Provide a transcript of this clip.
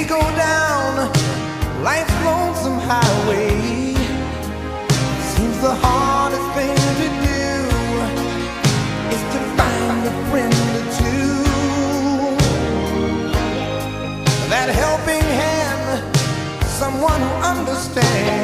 we go down life's lonesome highway, seems the hardest thing to do is to find a friend or two. That helping hand, someone who understands